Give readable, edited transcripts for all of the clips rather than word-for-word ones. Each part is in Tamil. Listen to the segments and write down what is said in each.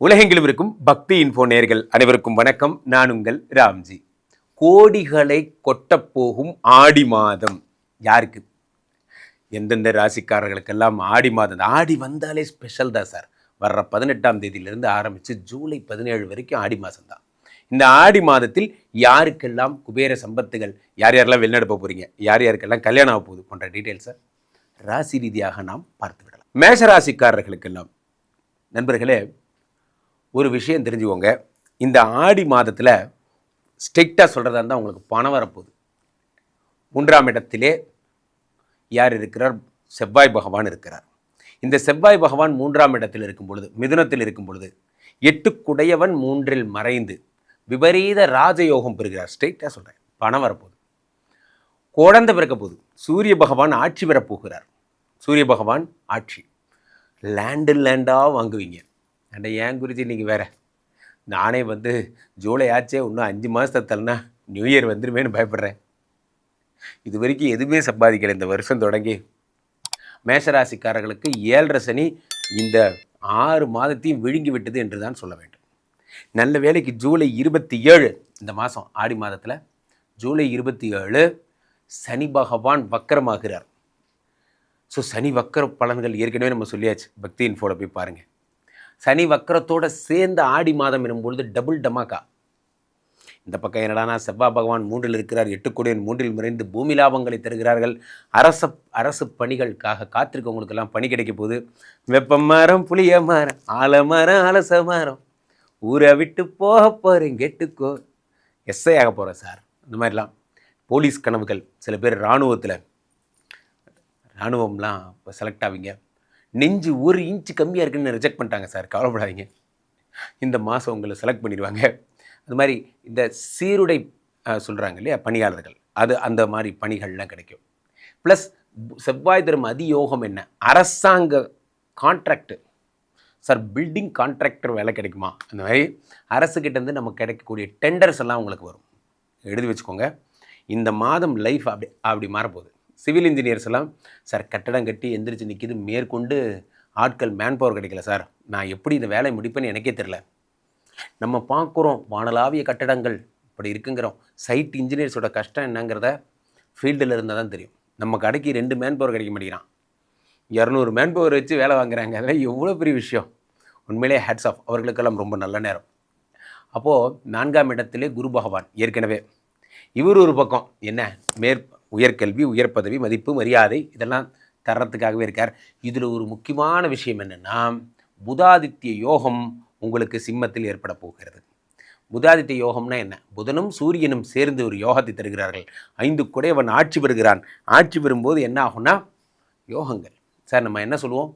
உலகெங்கிலும் இருக்கும் பக்தி இன்ஃபோ நேயர்கள் அனைவருக்கும் வணக்கம். நான் உங்கள் ராம்ஜி. கோடிகளை கொட்டப்போகும் ஆடி மாதம் யாருக்கு? எந்தெந்த ராசிக்காரர்களுக்கெல்லாம் ஆடி மாதம். ஆடி வந்தாலே ஸ்பெஷல் தான் சார். வர்ற 18ஆம் தேதியிலிருந்து ஆரம்பித்து ஜூலை 17 வரைக்கும் ஆடி மாதம் தான். இந்த ஆடி மாதத்தில் யாருக்கெல்லாம் குபேர சம்பத்துகள், யார் யாரெல்லாம் வெளிநடப்ப போகிறீங்க, யார் யாருக்கெல்லாம் கல்யாணம் ஆக போகுது போன்ற டீட்டெயில்ஸை ராசி ரீதியாக நாம் பார்த்து விடலாம். மேஷ ராசிக்காரர்களுக்கெல்லாம் நண்பர்களே, ஒரு விஷயம் தெரிஞ்சுக்கோங்க. இந்த ஆடி மாதத்தில் ஸ்ட்ரிக்டாக சொல்கிறதா இருந்தால் உங்களுக்கு பணம் வரப்போகுது. 3ஆம் இடத்திலே யார் இருக்கிறார்? செவ்வாய் பகவான் இருக்கிறார். இந்த செவ்வாய் பகவான் 3ஆம் இடத்தில் இருக்கும் பொழுது, மிதுனத்தில் இருக்கும் பொழுது, 8 குடையவன் 3இல் மறைந்து விபரீத ராஜயோகம் பெறுகிறார். ஸ்ட்ரிக்டாக சொல்கிறேன், பணம் வரப்போகுது. குழந்தை பிறக்க போகுது. சூரிய பகவான் ஆட்சி பெறப்போகிறார். சூரிய பகவான் ஆட்சி. லேண்டாக வாங்குவீங்க. அண்ட் ஏன் குறித்து இன்றைக்கி வேறு நானே ஜூலை ஆச்சே இன்னும் 5 மாதத்தல்னா நியூ இயர் வந்துருமேனு பயப்படுறேன். இது வரைக்கும் எதுவுமே சம்பாதிக்கலை இந்த வருஷம் தொடங்கி. மேஷராசிக்காரர்களுக்கு 7.5 சனி இந்த 6 மாதத்தையும் விழுங்கி விட்டது என்று தான் சொல்ல வேண்டும். நல்ல வேளைக்கு ஜூலை 27 இந்த மாதம் ஆடி மாதத்தில் ஜூலை 27 சனி பகவான் வக்கரமாகிறார். ஸோ சனி வக்கர பலன்கள் ஏற்கனவே நம்ம சொல்லியாச்சு. பக்தி இன்ஃபோவில் போய் பாருங்கள். சனி வக்கரத்தோடு சேர்ந்த ஆடி மாதம் எனும்பொழுது டபுள் டமாக்கா. இந்த பக்கம் என்னடானா செவ்வாய் பகவான் 3இல் இருக்கிறார். 8 குடையவன் 3இல் மறைந்து பூமி லாபங்களை தருகிறார்கள். அரசு பணிகளுக்காக காத்திருக்கவங்களுக்கெல்லாம் பணி கிடைக்க போகுது. வெப்ப மரம், புளிய மரம், ஆலமரம், அலச மரம், ஊரை விட்டு போக போகிறேன் கெட்டுக்கோ, எஸ்ஐ ஆக போகிறேன் சார். இந்த மாதிரிலாம் போலீஸ் கனவுகள். சில பேர் இராணுவம்லாம் இப்போ செலக்ட் ஆவீங்க. நெஞ்சு 1 இன்ச்சு கம்மியாக இருக்குன்னு ரிஜெக்ட் பண்ணிட்டாங்க சார், கவலைப்படாதீங்க. இந்த மாதம் உங்களை செலக்ட் பண்ணிடுவாங்க. அது மாதிரி இந்த சீருடை சொல்கிறாங்க இல்லையா, பணியாளர்கள், அது அந்த மாதிரி பணிகள்லாம் கிடைக்கும். ப்ளஸ் செவ்வாய் தரும் அதியோகம் என்ன? அரசாங்க கான்ட்ராக்டு சார், பில்டிங் கான்ட்ராக்டர் வேலை கிடைக்குமா? அந்த மாதிரி அரசுக்கிட்டேருந்து நமக்கு கிடைக்கக்கூடிய டெண்டர்ஸ் எல்லாம் உங்களுக்கு வரும். எழுதி வச்சுக்கோங்க. இந்த மாதம் லைஃப் அப்படி மாறப்போகுது. சிவில் இன்ஜினியர்ஸ் எல்லாம் சார் கட்டடம் கட்டி எந்திரிச்சு நிற்கிது, மேற்கொண்டு ஆட்கள் மேன் பவர் கிடைக்கல சார், நான் எப்படி இந்த வேலையை முடிப்பேன்னு எனக்கே தெரில. நம்ம பார்க்குறோம் வானலாவிய கட்டடங்கள் இப்படி இருக்குங்கிறோம். சைட் இன்ஜினியர்ஸோட கஷ்டம் என்னங்கிறத ஃபீல்டில் இருந்தால் தான் தெரியும். நம்ம கடைக்கு 2 மேன் பவர் கிடைக்க மாட்டேங்கிறான், 200 மேன் பவர் வச்சு வேலை வாங்குறாங்க. அதெல்லாம் எவ்வளோ பெரிய விஷயம். உண்மையிலே ஹேட்ஸ் ஆஃப், அவர்களுக்கெல்லாம் ரொம்ப நல்ல நேரம். அப்போது 4ஆம் இடத்திலே குரு பகவான் ஏற்கனவே. இவர் ஒரு பக்கம் என்ன உயர்கல்வி, உயர் பதவி, மதிப்பு, மரியாதை இதெல்லாம் தர்றதுக்காகவே இருக்கார். இதில் ஒரு முக்கியமான விஷயம் என்னென்னா, புதாதித்ய யோகம் உங்களுக்கு சிம்மத்தில் ஏற்பட போகிறது. புதாதித்ய யோகம்னா என்ன? புதனும் சூரியனும் சேர்ந்து ஒரு யோகத்தை தருகிறார்கள். 5 குடையவன் ஆட்சி பெறுகிறான். ஆட்சி பெறும்போது என்ன ஆகும்னா யோகங்கள். சார் நம்ம என்ன சொல்லுவோம்?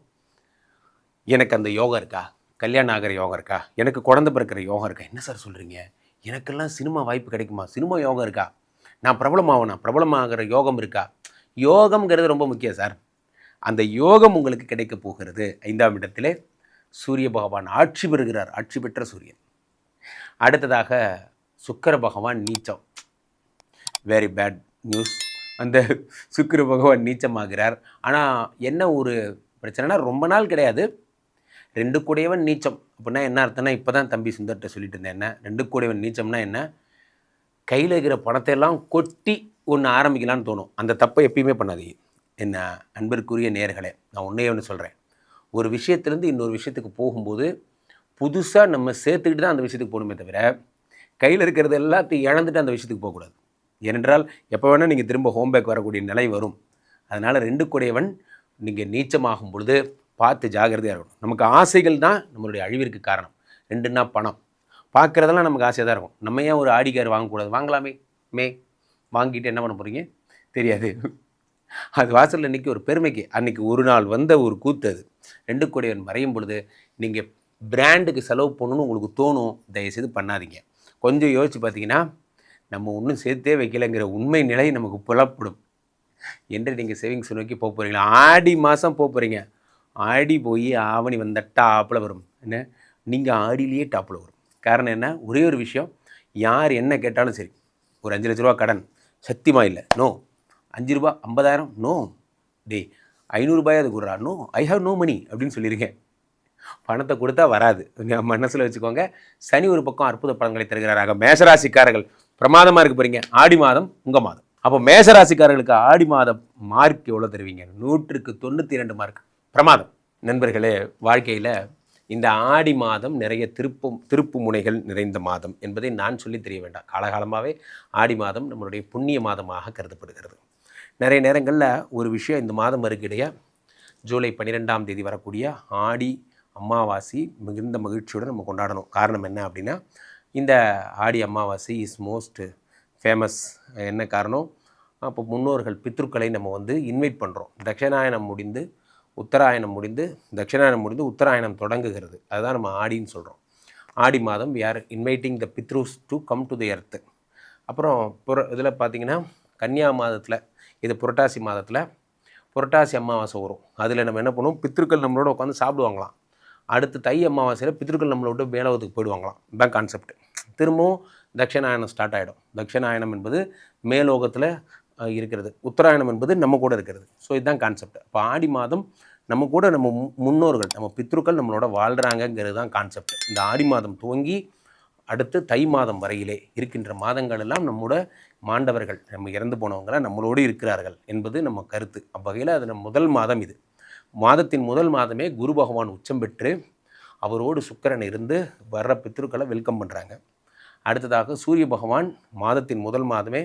எனக்கு அந்த யோகம் இருக்கா? கல்யாணம் ஆகிற யோகம் இருக்கா? எனக்கு குழந்தை பிறக்கிற யோகம் இருக்கா? என்ன சார் சொல்கிறீங்க? எனக்கெல்லாம் சினிமா வாய்ப்பு கிடைக்குமா? சினிமா யோகம் இருக்கா? நான் பிரபலமாகிற யோகம் இருக்கா? யோகம்ங்கிறது ரொம்ப முக்கியம் சார். அந்த யோகம் உங்களுக்கு கிடைக்க போகிறது. 5ஆம் இடத்திலே சூரிய பகவான் ஆட்சி பெறுகிறார். ஆட்சி பெற்ற சூரியன். அடுத்ததாக சுக்கிர பகவான் நீச்சம். Very bad news. அந்த சுக்கிர பகவான் நீச்சமாகிறார். ஆனால் என்ன ஒரு பிரச்சனைனா, ரொம்ப நாள் கிடையாது. 2 குடையவன் நீச்சம் அப்படின்னா என்ன அர்த்தம்னா, இப்போ தான் தம்பி சுந்தர்கிட்ட சொல்லிட்டு இருந்தேன். என்ன 2 குடையவன் நீச்சம்னா என்ன? கையில் இருக்கிற பணத்தை எல்லாம் கொட்டி ஒன்று ஆரம்பிக்கலான்னு தோணும். அந்த தப்பை எப்பயுமே பண்ணாதீங்க. என்ன அன்பிற்குரிய நேயர்களே, நான் ஒன்று சொல்கிறேன். ஒரு விஷயத்துலேருந்து இன்னொரு விஷயத்துக்கு போகும்போது புதுசாக நம்ம சேர்த்துக்கிட்டு தான் அந்த விஷயத்துக்கு போகணுமே தவிர, கையில் இருக்கிறது எல்லாத்தையும் இழந்துட்டு அந்த விஷயத்துக்கு போகக்கூடாது. ஏனென்றால் எப்போ வேணால் நீங்கள் திரும்ப ஹோம்பேக் வரக்கூடிய நிலை வரும். அதனால் 2 குடையவன் நீங்கள் நீச்சமாகும் பொழுது பார்த்து ஜாகிரதையாக இருக்கணும். நமக்கு ஆசைகள் தான் நம்மளுடைய அழிவிற்கு காரணம். 2ன்னா பணம். பார்க்குறதெல்லாம் நமக்கு ஆசையாக தான் இருக்கும். நம்ம ஏன் ஒரு ஆடி கார் வாங்கக்கூடாது? வாங்கலாமே. வாங்கிட்டு என்ன பண்ண போகிறீங்க தெரியாது. அது வாசலில் இன்றைக்கி ஒரு பெருமைக்கு அன்றைக்கி ஒரு நாள் வந்த ஒரு கூத்து. அது 2 குடையவன் மறையும் பொழுது நீங்கள் பிராண்டுக்கு செலவு பண்ணணும்னு உங்களுக்கு தோணும். தயவுசெய்து பண்ணாதீங்க. கொஞ்சம் யோசித்து பார்த்தீங்கன்னா, நம்ம ஒன்றும் சேர்த்தே வைக்கலைங்கிற உண்மை நிலை நமக்கு புலப்படும். என்று நீங்கள் சேவிங்ஸ் நோக்கி போக போகிறீங்களா? ஆடி மாதம் போக போகிறீங்க. ஆடி போய் ஆவணி வந்த டாப்பில் வரும். என்ன நீங்கள் ஆடியிலேயே டாப்பில் வரும். காரணம் என்ன? ஒரே ஒரு விஷயம். யார் என்ன கேட்டாலும் சரி, ஒரு 5 லட்ச ரூபா கடன் சத்தியமாக இல்லை, நோ. 5 ரூபா 50,000 நோ. டே 500 ரூபாயாவது கொடுறா, no, I have no money அப்படின்னு சொல்லியிருக்கேன். பணத்தை கொடுத்தா வராது, மனசில் வச்சுக்கோங்க. சனி ஒரு பக்கம் அற்புத பலன்களை தருகிறாராக. மேஷராசிக்காரர்கள் பிரமாதமாக இருக்க போகிறீங்க. ஆடி மாதம் உங்கள் மாதம். அப்போ மேஷராசிக்காரர்களுக்கு ஆடி மாதம் மார்க் எவ்வளோ தருவீங்க? 100க்கு 92 மார்க். பிரமாதம். நண்பர்களே, வாழ்க்கையில் இந்த ஆடி மாதம் நிறைய திருப்பு முனைகள் நிறைந்த மாதம் என்பதை நான் சொல்லி தெரிய வேண்டாம். காலகாலமாகவே ஆடி மாதம் நம்மளுடைய புண்ணிய மாதமாக கருதப்படுகிறது. நிறைய நேரங்களில் ஒரு விஷயம் இந்த மாதம் வருகிடைய ஜூலை 12ஆம் தேதி வரக்கூடிய ஆடி அமாவாசை மிகுந்த மகிழ்ச்சியுடன் நம்ம கொண்டாடணும். காரணம் என்ன அப்படின்னா, இந்த Aadi Amavasai is most famous. என்ன காரணம்? அப்போ முன்னோர்கள் பித்ருக்களை நம்ம வந்து இன்வைட் பண்ணுறோம். தட்சிணாயனம் முடிந்து தட்சிணாயனம் முடிந்து உத்தராயணம் தொடங்குகிறது. அதுதான் நம்ம ஆடின்னு சொல்கிறோம். ஆடி மாதம் வி ஆர் இன்வைட்டிங் த பித்ருஸ் to come to the earth. அப்புறம் இதில் பார்த்திங்கன்னா கன்னியா மாதத்தில், இது புரட்டாசி மாதத்தில் புரட்டாசி அமாவாசை வரும். அதில் நம்ம என்ன பண்ணுவோம், பித்ருக்கள் நம்மளோட உட்காந்து சாப்பிடுவாங்களாம். அடுத்து தை அமாவாசையில் பித்ருக்கள் நம்மளை விட்டு மேலோகத்துக்கு போயிடுவாங்களாம். இதுதான் கான்செப்ட். திரும்பவும் தட்சிணாயனம் ஸ்டார்ட் ஆகிடும். தட்சிணாயனம் என்பது மேலோகத்தில் இருக்கிறது, உத்தராயணம் என்பது நம்ம கூட இருக்கிறது. ஸோ இதுதான் கான்செப்ட். இப்போ ஆடி மாதம் நம்ம கூட நம்ம முன்னோர்கள், நம்ம பித்ருக்கள் நம்மளோட வாழ்கிறாங்கங்கிறது தான் கான்செப்ட். இந்த ஆடி மாதம் துவங்கி அடுத்து தை மாதம் வரையிலே இருக்கின்ற மாதங்கள் எல்லாம் நம்மோட மாண்டவர்கள், நம்ம இறந்து போனவங்களாம் நம்மளோடு இருக்கிறார்கள் என்பது நம்ம கருத்து. அவ்வகையில் அது நம்ம முதல் மாதம். இது மாதத்தின் முதல் மாதமே குரு பகவான் உச்சம் பெற்று அவரோடு சுக்கிரன் இருந்து வர்ற பித்ருக்களை வெல்கம் பண்ணுறாங்க. அடுத்ததாக சூரிய பகவான் மாதத்தின் முதல் மாதமே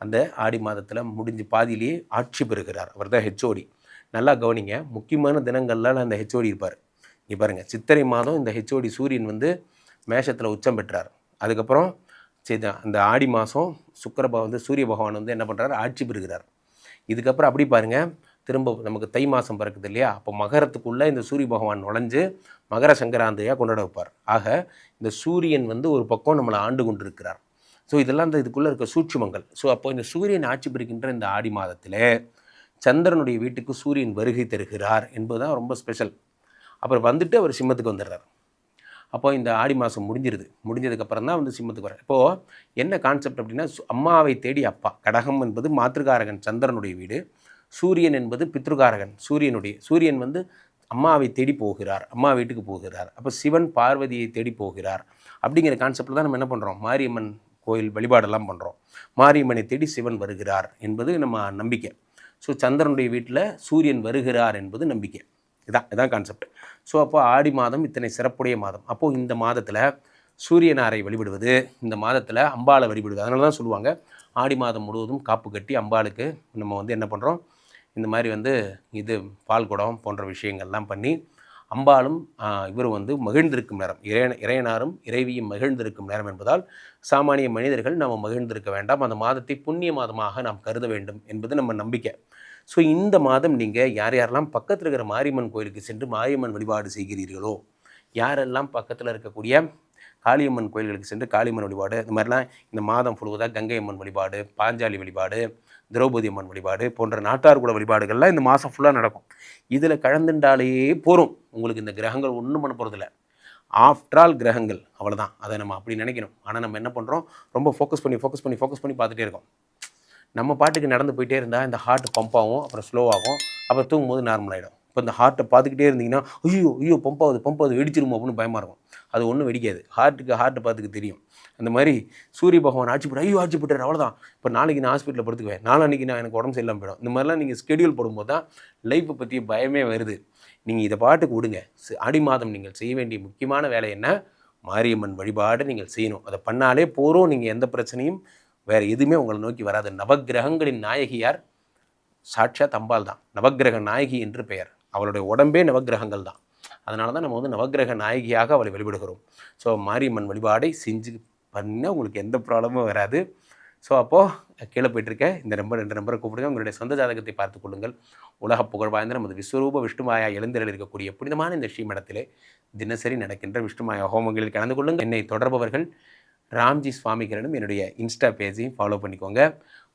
அந்த ஆடி மாதத்தில் முடிஞ்சு பாதியிலேயே ஆட்சி பெறுகிறார். அவர் தான் ஹெச்ஓடி. நல்லா கவனிங்க, முக்கியமான தினங்கள்லாம் அந்த ஹெச்ஓடி இருப்பார். இங்கே பாருங்கள், சித்திரை மாதம் இந்த ஹெச்ஓடி சூரியன் வந்து மேஷத்தில் உச்சம் பெற்றார். அதுக்கப்புறம் அந்த ஆடி மாதம் சூரிய பகவான் வந்து என்ன பண்ணுறாரு, ஆட்சி பெறுகிறார். இதுக்கப்புறம் அப்படி பாருங்கள், திரும்ப நமக்கு தை மாதம் பிறக்குது இல்லையா, அப்போ மகரத்துக்குள்ளே இந்த சூரிய பகவான் நுழைஞ்சு மகர சங்கராந்தியாக கொண்டாட வைப்பார். ஆக இந்த சூரியன் வந்து ஒரு பக்கம் நம்மளை ஆண்டு கொண்டு இருக்கிறார். ஸோ இதெல்லாம் இதுக்குள்ளே இருக்க சூட்சுமங்கள். ஸோ அப்போ இந்த சூரியன் ஆட்சி பெறுகின்ற இந்த ஆடி மாதத்தில் சந்திரனுடைய வீட்டுக்கு சூரியன் வருகை தருகிறார் என்பது தான் ரொம்ப ஸ்பெஷல். அப்புறம் வந்துட்டு அவர் சிம்மத்துக்கு வந்துடுறார். அப்போ இந்த ஆடி மாதம் முடிஞ்சதுக்கப்புறம் தான் வந்து சிம்மத்துக்கு வர்றார். இப்போது என்ன கான்செப்ட் அப்படின்னா, அம்மாவை தேடி அப்பா. கடகம் என்பது மாத்திருக்காரகன் சந்திரனுடைய வீடு, சூரியன் என்பது பித்ருகாரகன் சூரியன் வந்து அம்மாவை தேடி போகிறார், அம்மா வீட்டுக்கு போகிறார். அப்போ சிவன் பார்வதியை தேடி போகிறார் அப்படிங்கிற கான்செப்டில் தான் நம்ம என்ன பண்ணுறோம், மாரியம்மன் கோயில் வழிபாடெல்லாம் பண்ணுறோம். மாரியம்மனை தேடி சிவன் வருகிறார் என்பது நம்ம நம்பிக்கை. ஸோ சந்திரனுடைய வீட்டில் சூரியன் வருகிறார் என்பது நம்பிக்கை. இதான் கான்செப்ட். ஸோ அப்போ ஆடி மாதம் இத்தனை சிறப்புடைய மாதம். அப்போது இந்த மாதத்தில் சூரியனாரை வழிபடுவது, இந்த மாதத்தில் அம்பாளை வழிபடுவது. அதனால தான் சொல்லுவாங்க, ஆடி மாதம் முழுவதும் காப்பு கட்டி அம்பாளுக்கு நம்ம வந்து என்ன பண்ணுறோம், இந்த மாதிரி வந்து இது பால் குடம் போன்ற விஷயங்கள்லாம் பண்ணி அம்பாளும் இவர் வந்து மகிழ்ந்திருக்கும் நேரம், இறையனாரும் இறைவியும் மகிழ்ந்திருக்கும் நேரம் என்பதால் சாமானிய மனிதர்கள் நாம் மகிழ்ந்திருக்க வேண்டாம், அந்த மாதத்தை புண்ணிய மாதமாக நாம் கருத வேண்டும் என்பது நம்ம நம்பிக்கை. ஸோ இந்த மாதம் நீங்கள் யாரெல்லாம் பக்கத்தில் இருக்கிற மாரியம்மன் கோயிலுக்கு சென்று மாரியம்மன் வழிபாடு செய்கிறீர்களோ, யாரெல்லாம் பக்கத்தில் இருக்கக்கூடிய காளியம்மன் கோயில்களுக்கு சென்று காளியம்மன் வழிபாடு, இந்த மாதிரிலாம் இந்த மாதம் முழுவதாக கங்கை அம்மன் வழிபாடு, பாஞ்சாலி வழிபாடு, திரௌபதி அம்மன் வழிபாடு போன்ற நாட்டார் குல வழிபாடுகள்லாம் இந்த மாதம் ஃபுல்லாக நடக்கும். இதில் கலந்துட்டாலே போகும், உங்களுக்கு இந்த கிரகங்கள் ஒன்றும் பண்ண போகிறதில்ல. ஆஃப்டர் ஆல் கிரகங்கள் அவ்வளோதான். அதை நம்ம அப்படி நினைக்கணும். ஆனால் நம்ம என்ன பண்ணுறோம், ரொம்ப ஃபோக்கஸ் பண்ணி பார்த்துட்டே இருக்கோம். நம்ம பாட்டுக்கு நடந்து போயிட்டே இருந்தால் இந்த ஹார்ட் பம்ப் ஆகும், அப்புறம் ஸ்லோ ஆகும், அப்புறம் தூங்கும்போது நார்மல் ஆகிடும். இப்போ இந்த ஹார்ட்டை பார்த்துக்கிட்டே இருந்தீங்கன்னா ஐயோ பம்ப் ஆகுது வெடிச்சிருமோ அப்படின்னு பயமாக இருக்கும். அது ஒன்றும் வெடிக்காது. ஹார்ட்டை பார்த்துக்க தெரியும். அந்த மாதிரி சூரிய பகவான் ஆட்சி போட்டார் அவ்வளோதான். இப்போ நாளைக்கு நான் ஹாஸ்பிட்டலில் படுத்துக்குவேன், நாளைக்கு நான் எனக்கு உடம்பு சரியில்லாமல் போயிடும். இந்த மாதிரிலாம் நீங்கள் ஸ்கெடியூல் போடும்போது தான் லைஃப்பை பற்றி பயமே வருது. நீங்கள் இதை பாட்டுக்கு விடுங்க. ஆடி மாதம் நீங்கள் செய்ய வேண்டிய முக்கியமான வேலை என்ன, மாரியம்மன் வழிபாடு நீங்கள் செய்யணும். அதை பண்ணாலே போகிறோம், நீங்கள் எந்த பிரச்சனையும் வேறு எதுவுமே உங்களை நோக்கி வராது. நவக்கிரகங்களின் நாயகியார் சாட்சாத் அம்பாள் தான். நவக்கிரக நாயகி என்று பெயர். அவளுடைய உடம்பே நவக்கிரகங்கள் தான். அதனால தான் நம்ம வந்து நவக்கிரக நாயகியாக அவளை வழிபடுகிறோம். ஸோ மாரியம்மன் வழிபாடை செஞ்சு பண்ணால் உங்களுக்கு எந்த ப்ராப்ளமும் வராது. ஸோ அப்போது கீழே போய்ட்டுருக்க இந்த நம்பர் 2 நம்பரை கூப்பிடுங்க. உங்களுடைய சொந்த ஜாதகத்தை பார்த்து கொள்ளுங்கள். உலக புகழ் வாய்ந்த நமது விஸ்வரூப விஷ்ணுமாயா எழுந்தரில் இருக்கக்கூடிய புனிதமான இந்த ஸ்ரீமடத்திலே தினசரி நடக்கின்ற விஷ்ணுமாயா ஹோமங்களில் கலந்து கொள்ளுங்கள். என்னை தொடர்பவர்கள் ராம்ஜி சுவாமிகளிடம் என்னுடைய இன்ஸ்டா பேஜையும் ஃபாலோ பண்ணிக்கோங்க.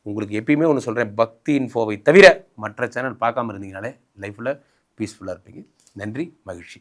உங்களுக்கு எப்பயுமே ஒன்று சொல்கிறேன், பக்தி இன்ஃபோவை தவிர மற்ற சேனல் பார்க்காம இருந்தீங்கனாலே லைஃப்பில் பீஸ்ஃபுல்லாக இருப்பீங்க. நன்றி, மகிழ்ச்சி.